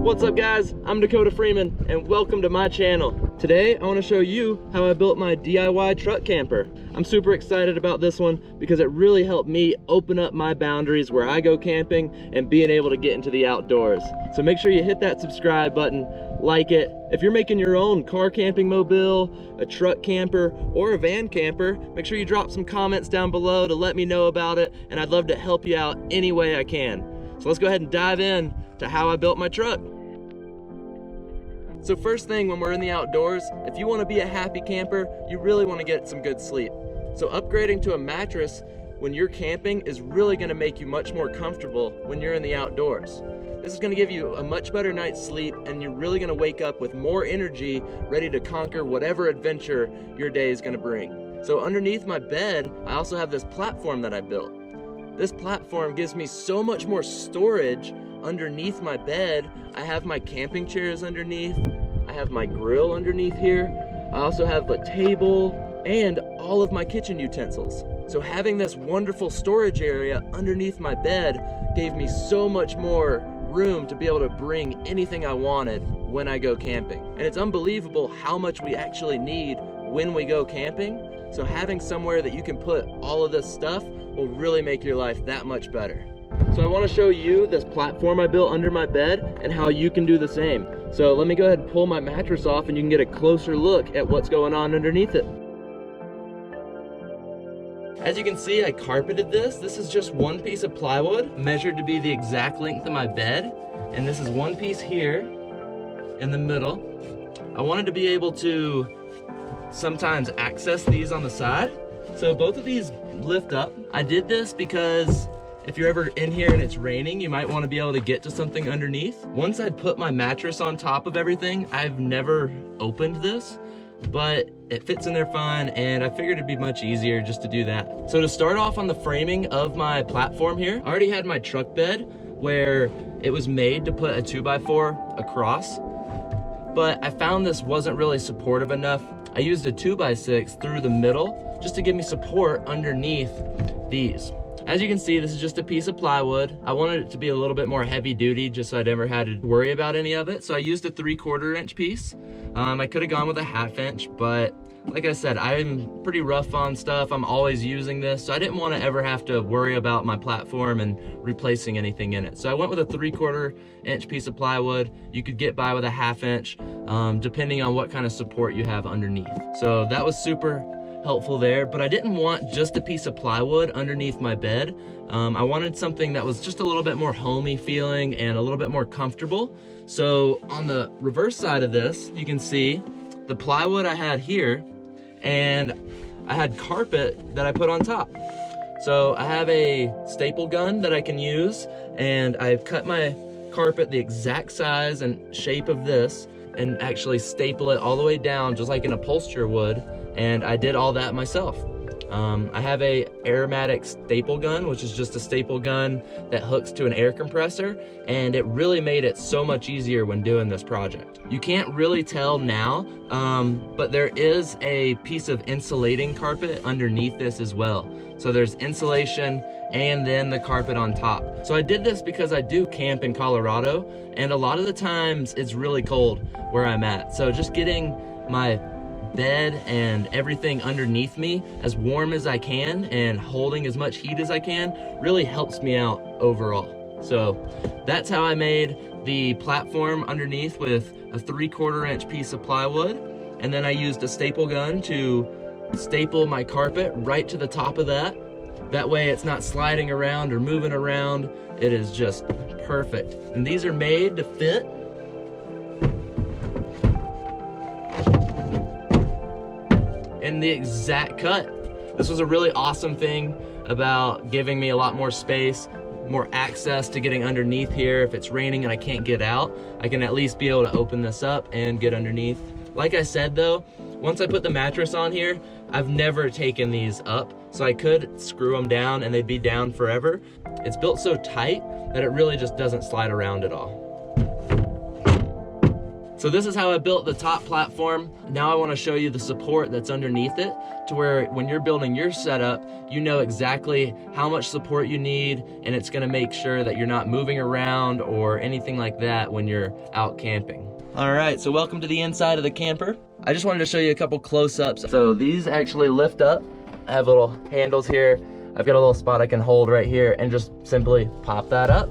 What's up guys, I'm Dakota Freeman and welcome to my channel. Today I want to show you how I built my DIY truck camper. I'm super excited about this one because it really helped me open up my boundaries where I go camping and being able to get into the outdoors. So make sure you hit that subscribe button, like it. If you're making your own car camping mobile, a truck camper, or a van camper, make sure you drop some comments down below to let me know about it, and I'd love to help you out any way I can. So let's go ahead and dive in to how I built my truck. So first thing, when we're in the outdoors, if you want to be a happy camper, you really want to get some good sleep. So upgrading to a mattress when you're camping is really going to make you much more comfortable when you're in the outdoors. This is going to give you a much better night's sleep, and you're really going to wake up with more energy, ready to conquer whatever adventure your day is going to bring. So underneath my bed, I also have this platform that I built. This platform gives me so much more storage underneath my bed. I have my camping chairs underneath. I have my grill underneath here. I also have the table and all of my kitchen utensils. So having this wonderful storage area underneath my bed gave me so much more room to be able to bring anything I wanted when I go camping. And it's unbelievable how much we actually need when we go camping. So having somewhere that you can put all of this stuff will really make your life that much better. So I want to show you this platform I built under my bed and how you can do the same. So let me go ahead and pull my mattress off and you can get a closer look at what's going on underneath it. As you can see, I carpeted this. This is just one piece of plywood measured to be the exact length of my bed. And this is one piece here in the middle. I wanted to be able to sometimes access these on the side. So both of these lift up. I did this because if you're ever in here and it's raining, you might want to be able to get to something underneath. Once I'd put my mattress on top of everything, I've never opened this, but it fits in there fine, and I figured it'd be much easier just to do that. So to start off on the framing of my platform here, I already had my truck bed where it was made to put a 2x4 across, but I found this wasn't really supportive enough. I used a 2x6 through the middle just to give me support underneath these. As you can see, this is just a piece of plywood. I wanted it to be a little bit more heavy duty just so I never had to worry about any of it. So I used a 3/4 inch piece. I could have gone with a 1/2 inch, but like I said, I'm pretty rough on stuff. I'm always using this, so I didn't want to ever have to worry about my platform and replacing anything in it. So I went with a 3/4 inch piece of plywood. You could get by with a 1/2 inch, depending on what kind of support you have underneath. So that was super helpful there, but I didn't want just a piece of plywood underneath my bed. I wanted something that was just a little bit more homey feeling and a little bit more comfortable. So on the reverse side of this, you can see the plywood I had here, and I had carpet that I put on top. So I have a staple gun that I can use, and I've cut my carpet the exact size and shape of this and actually staple it all the way down just like an upholsterer would. And I did all that myself. I have a aromatic staple gun, which is just a staple gun that hooks to an air compressor, and it really made it so much easier when doing this project. You can't really tell now, but there is a piece of insulating carpet underneath this as well. So there's insulation and then the carpet on top. So I did this because I do camp in Colorado, and a lot of the times it's really cold where I'm at. So just getting my bed and everything underneath me as warm as I can and holding as much heat as I can really helps me out overall. So that's how I made the platform underneath with a 3/4 inch piece of plywood, and then I used a staple gun to staple my carpet right to the top of that. That way it's not sliding around or moving around. It is just perfect. And these are made to fit in the exact cut. This was a really awesome thing about giving me a lot more space, more access to getting underneath here. If it's raining and I can't get out, I can at least be able to open this up and get underneath. Like I said though, once I put the mattress on here, I've never taken these up, so I could screw them down and they'd be down forever. It's built so tight that it really just doesn't slide around at all. So this is how I built the top platform. Now I want to show you the support that's underneath it, to where when you're building your setup, you know exactly how much support you need, and it's going to make sure that you're not moving around or anything like that when you're out camping. All right, so welcome to the inside of the camper. I just wanted to show you a couple close-ups. So these actually lift up. I have little handles here. I've got a little spot I can hold right here and just simply pop that up.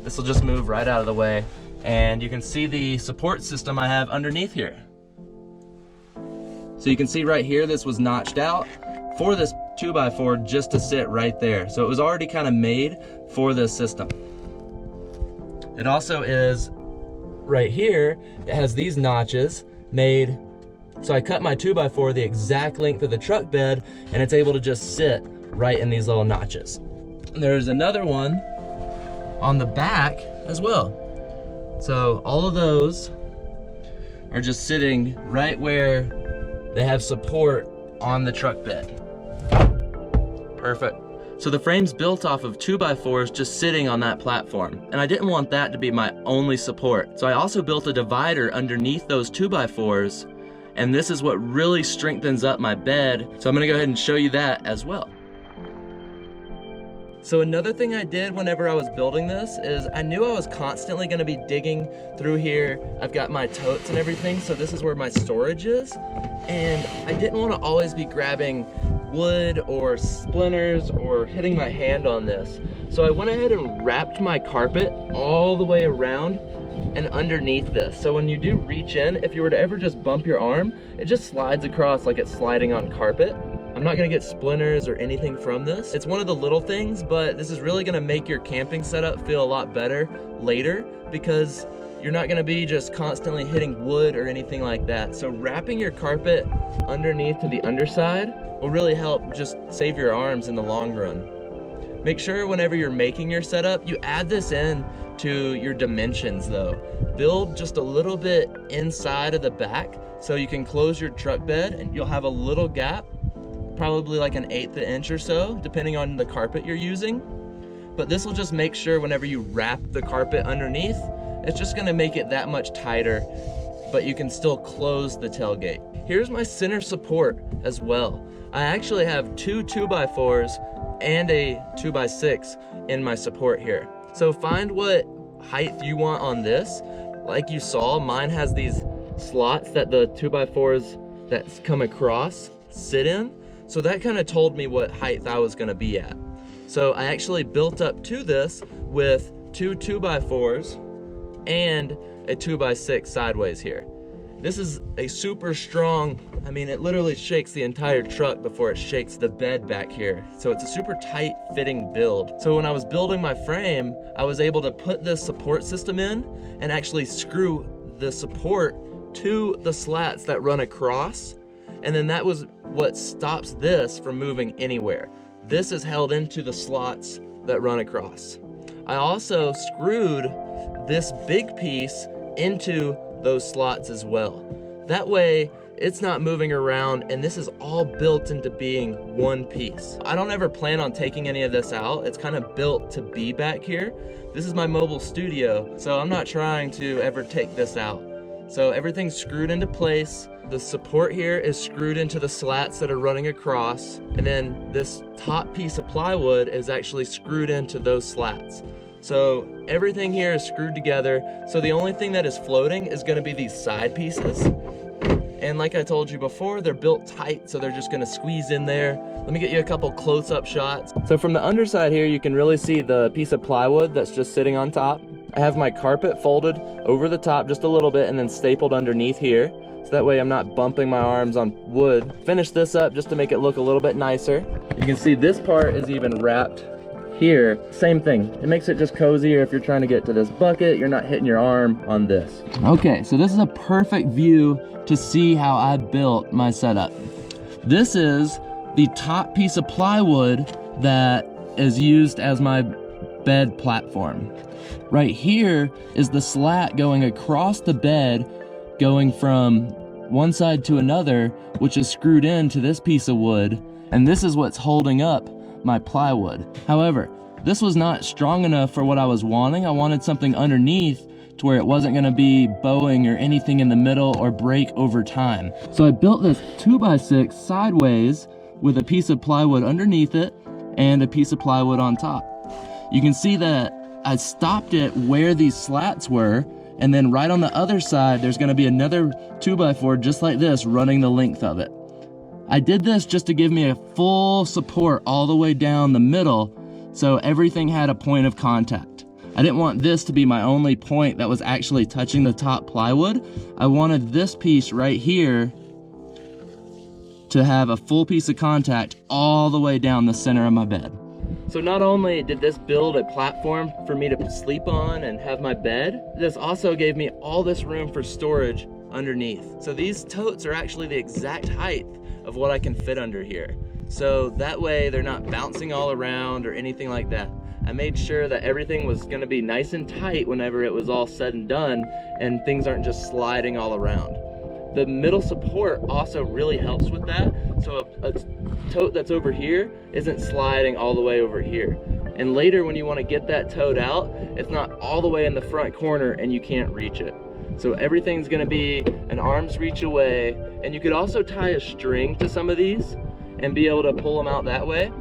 This will just move right out of the way. And you can see the support system I have underneath here. So you can see right here, this was notched out for this 2x4 just to sit right there. So it was already kind of made for this system. It also is right here, it has these notches made. So I cut my 2x4 the exact length of the truck bed, and it's able to just sit right in these little notches. There's another one on the back as well. So all of those are just sitting right where they have support on the truck bed. Perfect. So the frame's built off of 2x4s just sitting on that platform, and I didn't want that to be my only support. So I also built a divider underneath those 2x4s, and this is what really strengthens up my bed. So I'm gonna go ahead and show you that as well. So another thing I did whenever I was building this is I knew I was constantly gonna be digging through here. I've got my totes and everything, so this is where my storage is. And I didn't wanna always be grabbing wood or splinters or hitting my hand on this. So I went ahead and wrapped my carpet all the way around and underneath this. So when you do reach in, if you were to ever just bump your arm, it just slides across like it's sliding on carpet. I'm not gonna get splinters or anything from this. It's one of the little things, but this is really gonna make your camping setup feel a lot better later, because you're not gonna be just constantly hitting wood or anything like that. So wrapping your carpet underneath to the underside will really help just save your arms in the long run. Make sure whenever you're making your setup, you add this in to your dimensions though. Build just a little bit inside of the back so you can close your truck bed, and you'll have a little gap, probably like an 1/8 inch or so, depending on the carpet you're using. But this will just make sure whenever you wrap the carpet underneath, it's just gonna make it that much tighter, but you can still close the tailgate. Here's my center support as well. I actually have two 2x4s and a 2x6 in my support here. So find what height you want on this. Like you saw, mine has these slots that the 2x4s that come across sit in. So that kind of told me what height I was gonna be at. So I actually built up to this with two 2x4s and a 2x6 sideways here. This is a super strong, I mean, it literally shakes the entire truck before it shakes the bed back here. So it's a super tight fitting build. So when I was building my frame, I was able to put this support system in and actually screw the support to the slats that run across. And then that was what stops this from moving anywhere. This is held into the slots that run across. I also screwed this big piece into those slots as well. That way, it's not moving around, and this is all built into being one piece. I don't ever plan on taking any of this out. It's kind of built to be back here. This is my mobile studio, so I'm not trying to ever take this out. So everything's screwed into place. The support here is screwed into the slats that are running across, and then this top piece of plywood is actually screwed into those slats. So everything here is screwed together. So the only thing that is floating is gonna be these side pieces. And like I told you before, they're built tight, so they're just gonna squeeze in there. Let me get you a couple close-up shots. So from the underside here, you can really see the piece of plywood that's just sitting on top. I have my carpet folded over the top just a little bit and then stapled underneath here. So that way I'm not bumping my arms on wood. Finish this up just to make it look a little bit nicer. You can see this part is even wrapped here. Same thing. It makes it just cozier if you're trying to get to this bucket. You're not hitting your arm on this. Okay, so this is a perfect view to see how I built my setup. This is the top piece of plywood that is used as my bed platform. Right here is the slat going across the bed, going from one side to another, which is screwed into this piece of wood, and this is what's holding up my plywood. However, this was not strong enough for what I was wanting. I wanted something underneath to where it wasn't gonna be bowing or anything in the middle or break over time. So I built this 2x6 sideways with a piece of plywood underneath it and a piece of plywood on top. You can see that I stopped it where these slats were, and then right on the other side, there's gonna be another 2x4 just like this running the length of it. I did this just to give me a full support all the way down the middle, so everything had a point of contact. I didn't want this to be my only point that was actually touching the top plywood. I wanted this piece right here to have a full piece of contact all the way down the center of my bed. So not only did this build a platform for me to sleep on and have my bed, this also gave me all this room for storage underneath. So these totes are actually the exact height of what I can fit under here. So that way they're not bouncing all around or anything like that. I made sure that everything was gonna be nice and tight whenever it was all said and done, and things aren't just sliding all around. The middle support also really helps with that. So a tote that's over here isn't sliding all the way over here. And later when you wanna get that tote out, it's not all the way in the front corner and you can't reach it. So everything's gonna be an arm's reach away, and you could also tie a string to some of these and be able to pull them out that way.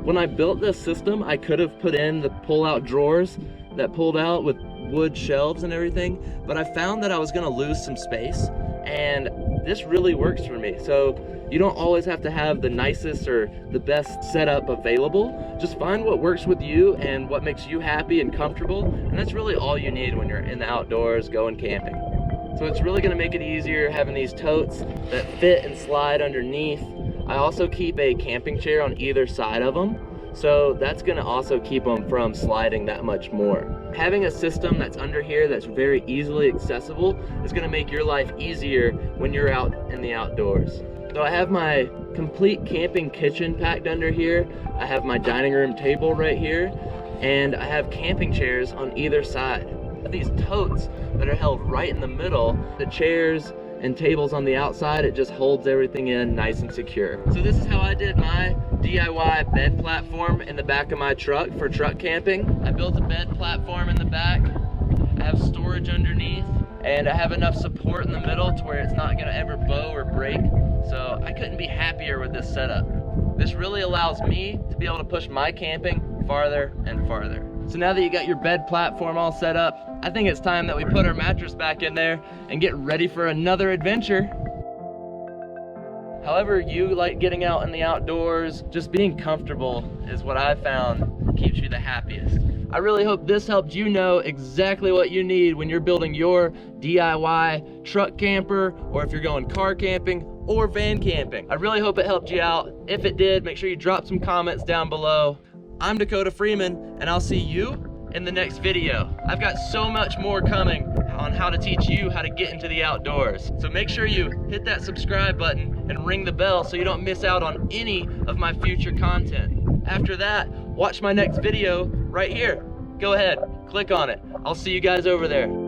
When I built this system, I could have put in the pull-out drawers that pulled out with wood shelves and everything, but I found that I was gonna lose some space, and this really works for me. So you don't always have to have the nicest or the best setup available. Just find what works with you and what makes you happy and comfortable, and that's really all you need when you're in the outdoors going camping. So it's really gonna make it easier having these totes that fit and slide underneath. I also keep a camping chair on either side of them, so that's gonna also keep them from sliding that much more. Having a system that's under here that's very easily accessible is gonna make your life easier when you're out in the outdoors. So I have my complete camping kitchen packed under here. I have my dining room table right here, and I have camping chairs on either side. These totes that are held right in the middle, the chairs and tables on the outside, it just holds everything in nice and secure. So this is how I did my DIY bed platform in the back of my truck for truck camping. I built a bed platform in the back, I have storage underneath, and I have enough support in the middle to where it's not gonna ever bow or break. So I couldn't be happier with this setup. This really allows me to be able to push my camping farther and farther. So now that you got your bed platform all set up, I think it's time that we put our mattress back in there and get ready for another adventure. However you like getting out in the outdoors, just being comfortable is what I found keeps you the happiest. I really hope this helped you know exactly what you need when you're building your DIY truck camper, or if you're going car camping or van camping. I really hope it helped you out. If it did, make sure you drop some comments down below. I'm Dakota Freeman, and I'll see you in the next video. I've got so much more coming on how to teach you how to get into the outdoors. So make sure you hit that subscribe button and ring the bell so you don't miss out on any of my future content. After that, watch my next video right here. Go ahead, click on it. I'll see you guys over there.